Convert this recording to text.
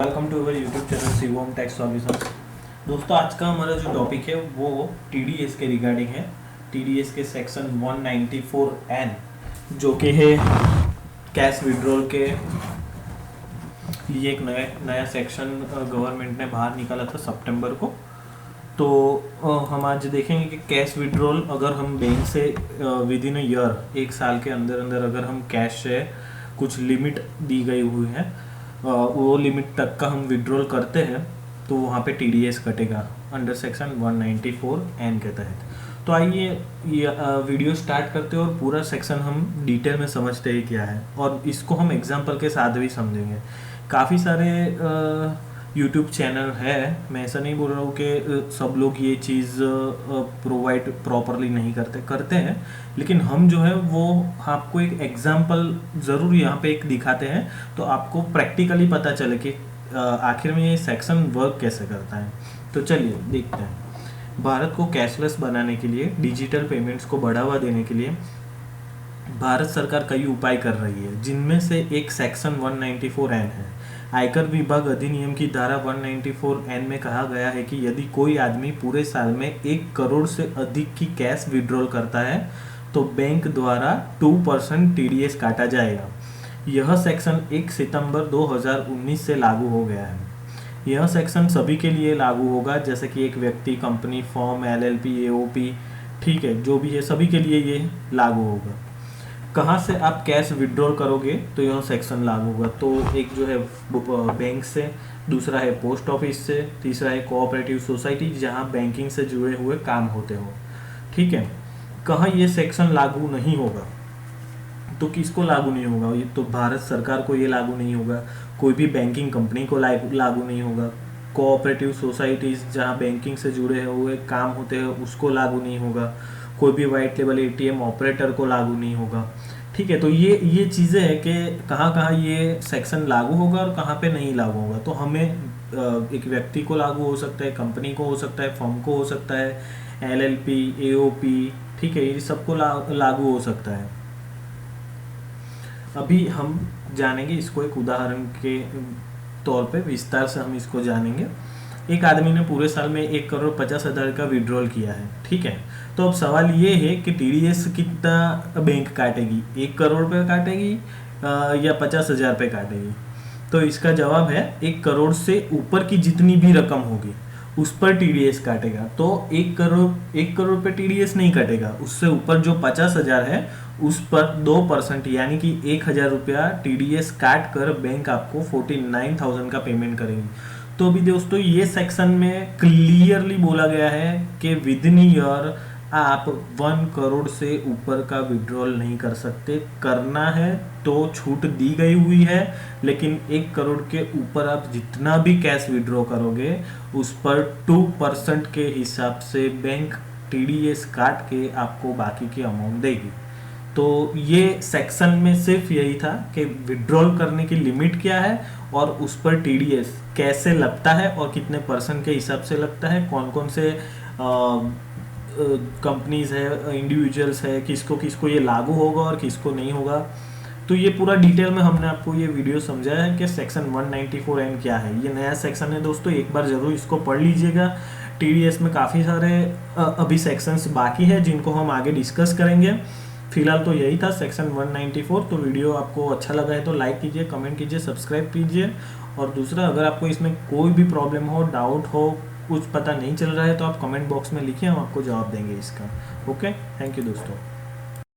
Welcome to our YouTube channel Shivam tax solution. दोस्तों, आज का हमारा जो टॉपिक है वो टीडीएस के रिगार्डिंग है। टीडीएस के सेक्शन 194N जो कि है कैश विड्रॉल के लिए एक नया सेक्शन गवर्नमेंट ने बाहर निकाला था सितंबर को। तो हम आज देखेंगे कि कैश विड्रॉल अगर हम बैंक से विद इन ईयर एक साल के अंदर अंदर अगर हम कैश से कुछ लिमिट दी गई हुई है वो लिमिट तक का हम विड्रॉल करते हैं तो वहाँ पे टीडीएस कटेगा अंडर सेक्शन 194N के तहत। तो आइए ये वीडियो स्टार्ट करते हैं और पूरा सेक्शन हम डिटेल में समझते हैं क्या है, और इसको हम एग्जांपल के साथ भी समझेंगे। काफ़ी सारे यूट्यूब चैनल है, मैं ऐसा नहीं बोल रहा हूँ कि सब लोग ये चीज़ प्रोवाइड प्रॉपरली नहीं करते हैं, लेकिन हम जो है वो आपको एक एग्जांपल ज़रूर यहाँ पे एक दिखाते हैं तो आपको प्रैक्टिकली पता चले कि आखिर में ये सेक्शन वर्क कैसे करता है। तो चलिए देखते हैं। भारत को कैशलेस बनाने के लिए, डिजिटल पेमेंट्स को बढ़ावा देने के लिए भारत सरकार कई उपाय कर रही है, जिनमें से एक सेक्शन 194N है। आयकर विभाग अधिनियम की धारा 194N में कहा गया है कि यदि कोई आदमी पूरे साल में 1 करोड़ से अधिक की कैश विड्रॉल करता है तो बैंक द्वारा 2% टीडीएस काटा जाएगा। यह सेक्शन 1 सितंबर 2019 से लागू हो गया है। यह सेक्शन सभी के लिए लागू होगा, जैसे कि एक व्यक्ति, कंपनी, फर्म, एलएलपी, एओपी, ठीक है, जो भी है सभी के लिए ये लागू होगा। कहाँ से आप कैश विड्रॉल करोगे तो यह सेक्शन लागू होगा। तो एक जो है बैंक से, दूसरा है पोस्ट ऑफिस से, तीसरा है कोऑपरेटिव सोसाइटी जहाँ बैंकिंग से जुड़े हुए काम होते हो, ठीक है। कहाँ ये सेक्शन लागू नहीं होगा तो किसको लागू नहीं होगा? ये तो भारत सरकार को ये लागू नहीं होगा, कोई भी बैंकिंग कंपनी को लागू नहीं होगा, कोऑपरेटिव सोसाइटीज़ जहाँ बैंकिंग से जुड़े हुए काम होते हैं उसको लागू नहीं होगा, कोई भी वाइट लेवल एटीएम ऑपरेटर को लागू नहीं होगा, ठीक है। तो ये चीज़ें हैं कि कहाँ कहाँ ये सेक्शन लागू होगा और कहाँ पे नहीं लागू होगा। तो हमें एक व्यक्ति को लागू हो सकता है, कंपनी को हो सकता है, फर्म को हो सकता है, एलएलपी, एओपी, ठीक है, ये सबको लागू हो सकता है। अभी हम जानेंगे इसको एक उदाहरण के तौर पे, विस्तार से हम इसको जानेंगे। एक आदमी ने पूरे साल में 1,50,00,000 का विड्रॉल किया है, ठीक है। तो अब सवाल ये है कि टीडीएस कितना बैंक काटेगी, 1 करोड़ पे काटेगी या 50,000 पे काटेगी? तो इसका जवाब है 1 करोड़ से ऊपर की जितनी भी रकम होगी उस पर टीडीएस काटेगा। तो 1 करोड़ पे टीडीएस नहीं काटेगा, उससे ऊपर जो 50,000 है उस पर 2% यानी कि 1,000 रुपया टीडीएस काट कर बैंक आपको 49,000 का पेमेंट करेगी। तो अभी दोस्तों ये सेक्शन में क्लियरली बोला गया है कि विद इन ईयर आप 1 करोड़ से ऊपर का विड्रॉल नहीं कर सकते। करना है तो छूट दी गई हुई है, लेकिन 1 करोड़ के ऊपर आप जितना भी कैश विड्रॉ करोगे उस पर 2% के हिसाब से बैंक टीडीएस काट के आपको बाकी की अमाउंट देगी। तो ये सेक्शन में सिर्फ यही था कि विड्रॉल करने की लिमिट क्या है और उस पर टीडीएस कैसे लगता है और कितने % के हिसाब से लगता है, कौन कौन से कंपनीज है, इंडिविजुअल्स है, किसको किसको ये लागू होगा और किसको नहीं होगा। तो ये पूरा डिटेल में हमने आपको ये वीडियो समझाया है कि सेक्शन 194N क्या है। ये नया सेक्शन है दोस्तों, एक बार ज़रूर इसको पढ़ लीजिएगा। टीडीएस में काफ़ी सारे अभी सेक्शंस बाकी है जिनको हम आगे डिस्कस करेंगे। फिलहाल तो यही था सेक्शन 194। तो वीडियो आपको अच्छा लगा है तो लाइक कीजिए, कमेंट कीजिए, सब्सक्राइब कीजिए। और दूसरा, अगर आपको इसमें कोई भी प्रॉब्लम हो, डाउट हो, कुछ पता नहीं चल रहा है तो आप कमेंट बॉक्स में लिखिए, हम आपको जवाब देंगे इसका। ओके, थैंक यू दोस्तों।